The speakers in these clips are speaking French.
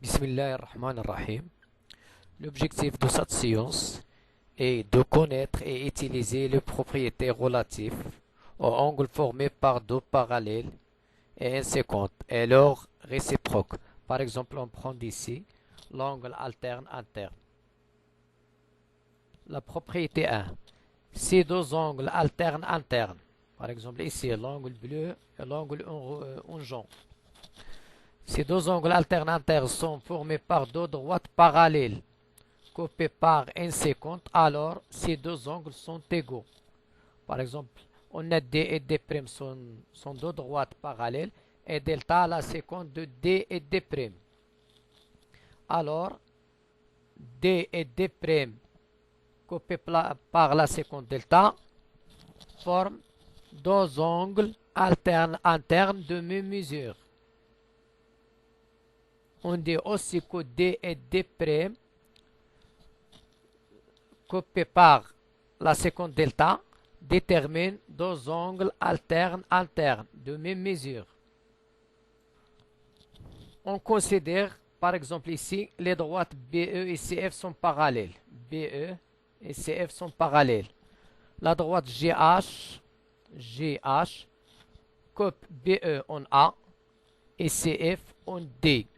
Bismillahirrahmanirrahim. L'objectif de cette science est de connaître et utiliser les propriétés relatives aux angles formés par deux parallèles et inséquentes et leurs réciproques. Par exemple, on prend ici l'angle alterne interne. La propriété 1. Si deux angles alternes internes, par exemple ici l'angle bleu et l'angle ongeant, ces deux angles alternes internes sont formés par deux droites parallèles coupées par une séquente, alors ces deux angles sont égaux. Par exemple, on a D et D' sont deux droites parallèles et delta la séquente de D et D'. Alors, D et D' coupés par la séquente delta forment deux angles alternes internes de même mesure. On dit aussi que D et D' coupés par la séquence delta déterminent deux angles alternes internes de même mesure. On considère par exemple ici les droites BE et CF sont parallèles. BE et CF sont parallèles. La droite GH coupe BE en A et CF en D.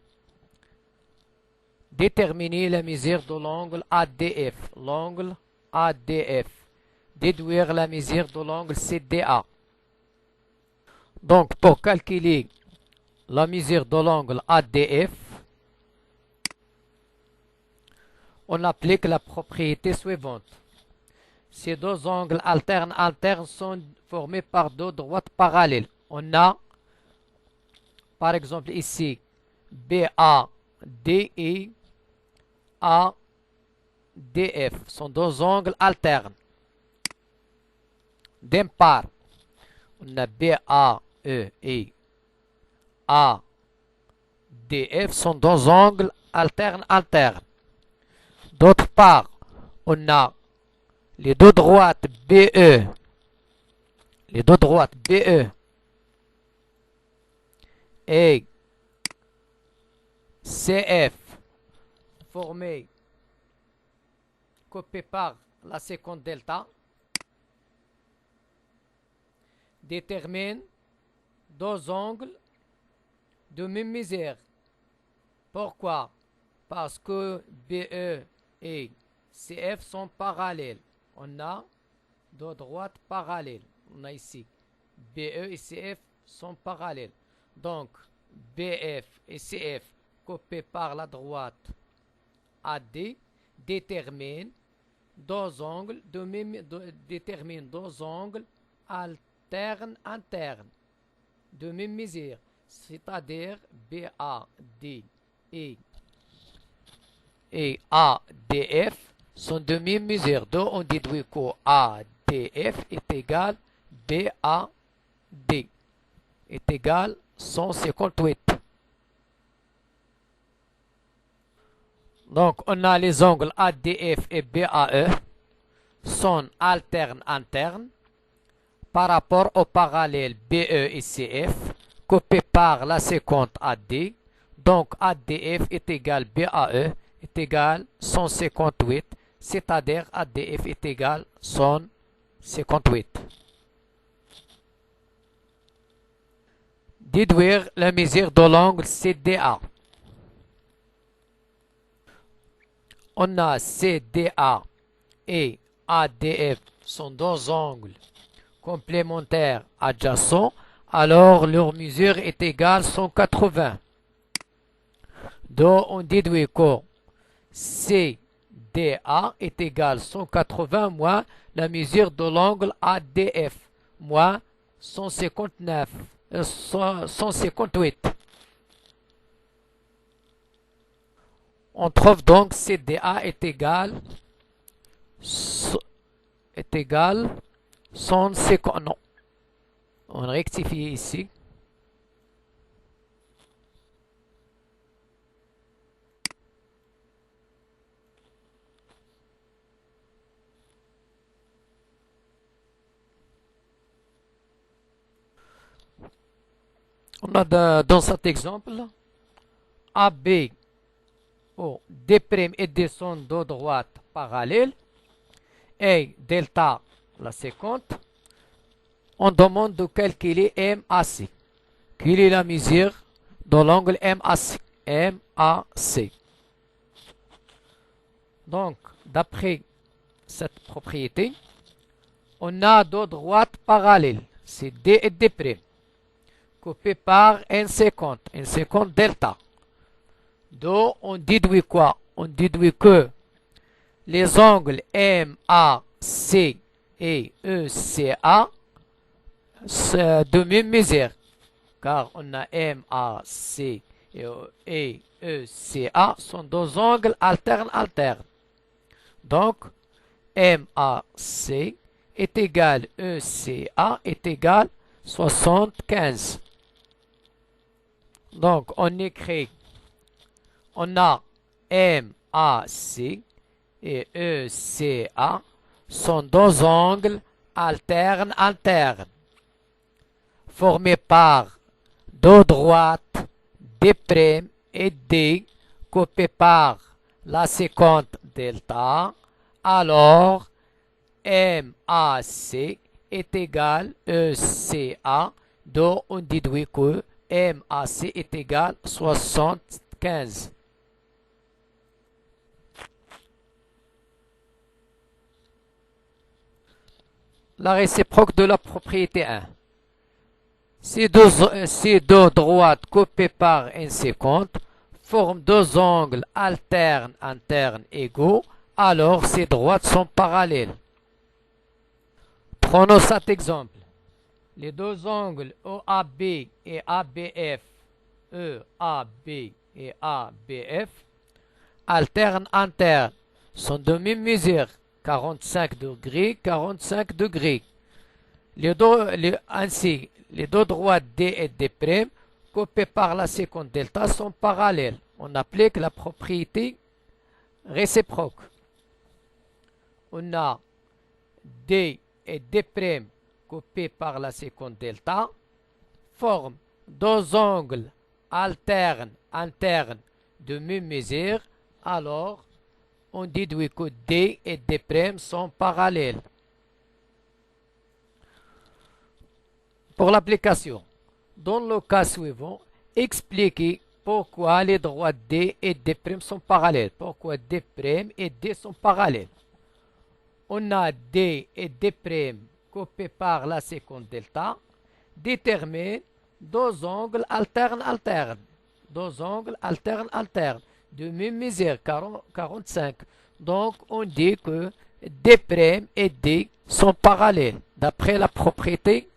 Déterminer la mesure de l'angle ADF. L'angle ADF. Déduire la mesure de l'angle CDA. Donc, pour calculer la mesure de l'angle ADF, on applique la propriété suivante. Ces deux angles alternes sont formés par deux droites parallèles. On a, par exemple ici, BADI ADF sont deux angles alternes. D'un part, on a BAE et ADF sont deux angles alternes internes. D'autre part, on a les deux droites BE et CF formées coupées par la séquence delta déterminent deux angles de même mesure. Pourquoi? Parce que BE et CF sont parallèles. On a deux droites parallèles. On a ici BE et CF sont parallèles. Donc BF et CF coupés par la droite AD déterminent deux angles alternes internes de même mesure, c'est-à-dire BAD et ADF sont de même mesure. Donc on déduit que ADF est égal BAD est égal 158. Donc on a les angles ADF et BAE sont alternes internes par rapport au parallèle BE et CF coupés par la séquence AD. Donc ADF est égal BAE est égal 158, c'est-à-dire ADF est égal 158. Déduire la mesure de l'angle CDA. On a CDA et ADF sont deux angles complémentaires adjacents, alors leur mesure est égale 180. Donc on déduit que CDA est égal 180 moins la mesure de l'angle ADF moins 158. On trouve donc CDA est égal 150. Non, on rectifie ici. On a dans cet exemple AB où D' et D sont deux droites parallèles, et delta la séquente, on demande de calculer MAC. Quelle est la mesure de l'angle MAC? MAC. Donc, d'après cette propriété, on a deux droites parallèles, c'est D et D', coupées par une séquente delta. Donc, on déduit quoi? On déduit que les angles MAC et ECA sont de même mesure, car on a MAC et ECA sont deux angles alternes. Donc, MAC est égal ECA est égal 75. Donc, on écrit, on a MAC et ECA sont deux angles alternes formés par deux droites D' et D coupées par la séquente delta. Alors, MAC est égal ECA, donc on déduit que MAC est égal 75. La réciproque de la propriété 1. Ces deux droites coupées par une séquente forment deux angles alternes égaux, alors ces droites sont parallèles. Prenons cet exemple. Les deux angles OAB et ABF, EAB et ABF, alternes sont de même mesure, 45 degrés. Ainsi, les deux droites D et D' coupées par la séquente delta sont parallèles. On applique la propriété réciproque. On a D et D' coupés par la séquente delta forment deux angles alternes de même mesure. Alors, on déduit que D et D' sont parallèles. Pour l'application, dans le cas suivant, expliquez pourquoi les droites D et D' sont parallèles. Pourquoi D' et D sont parallèles. On a D et D' coupés par la séquente delta. Détermine deux angles alternes. Deux angles alternes de même mesure, 45. Donc, on dit que D' et D sont parallèles d'après la propriété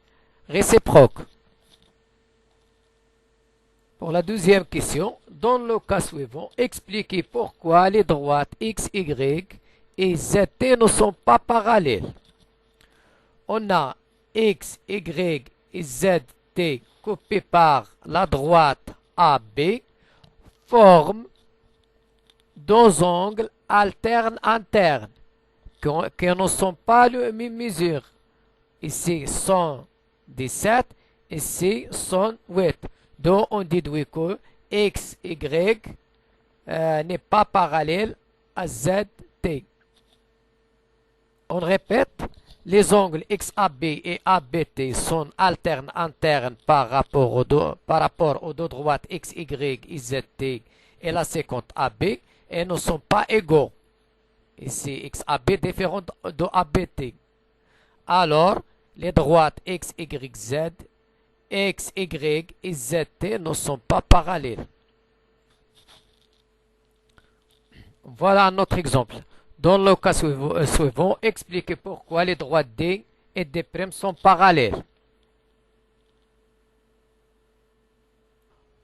réciproque. Pour la deuxième question, dans le cas suivant, expliquez pourquoi les droites X, Y et ZT ne sont pas parallèles. On a X, Y et ZT coupés par la droite AB forment deux angles alternes qui ne sont pas de même mesure. Ici, 117, ici, 108. Donc, on déduit que X, Y n'est pas parallèle à ZT. On répète, les angles XAB et ABT sont alternes par rapport aux deux droites XY et ZT et la séquente AB et ne sont pas égaux. Ici, XAB différent de ABT. Alors, les droites X, Y, Z, X, Y et ZT ne sont pas parallèles. Voilà un autre exemple. Dans le cas suivant, expliquez pourquoi les droites D et D' sont parallèles.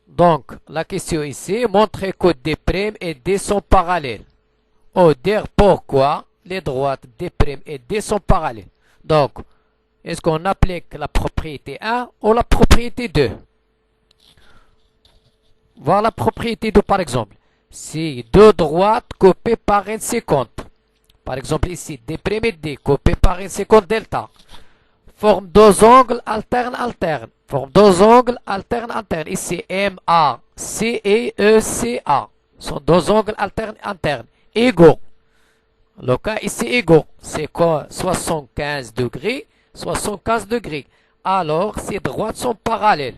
Donc, la question ici, montrez que D' et D sont parallèles. Ou dire pourquoi les droites D' et D sont parallèles. Donc, est-ce qu'on applique la propriété 1 ou la propriété 2? Voilà la propriété 2 par exemple. Si deux droites coupées par une séquente, par exemple ici, D' et D coupés par une séquente delta, forment deux angles alternes. Ici, MAC et ECA. sont deux angles alternes internes égaux. Le cas ici égaux, c'est quoi? 75 degrés, 75 degrés. Alors, ces droites sont parallèles.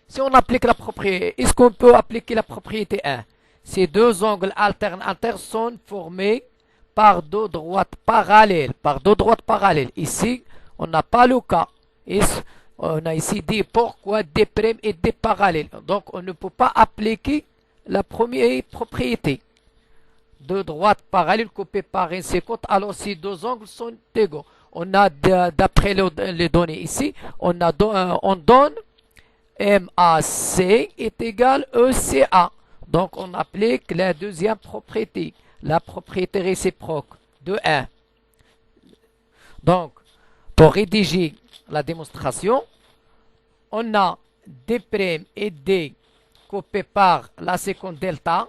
Si on applique la propriété, est-ce qu'on peut appliquer la propriété 1? Ces deux angles alternes internes sont formés par deux droites parallèles. Ici, on n'a pas le cas. On a ici dit pourquoi D' et D parallèles. Donc, on ne peut pas appliquer la première propriété. Deux droites parallèles coupées par un séquence, alors ces deux angles sont égaux. On a, d'après les données ici, on donne MAC est égal ECA. Donc, on applique la deuxième propriété, la propriété réciproque de 1. Donc, pour rédiger la démonstration, on a D' et D coupés par la séquence delta,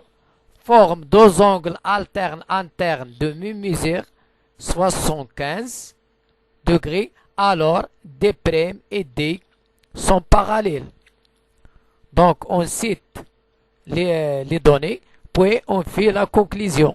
forment deux angles alternes internes de même mesure, 75 degrés, alors D' et D sont parallèles. Donc, on cite les données, puis on fait la conclusion.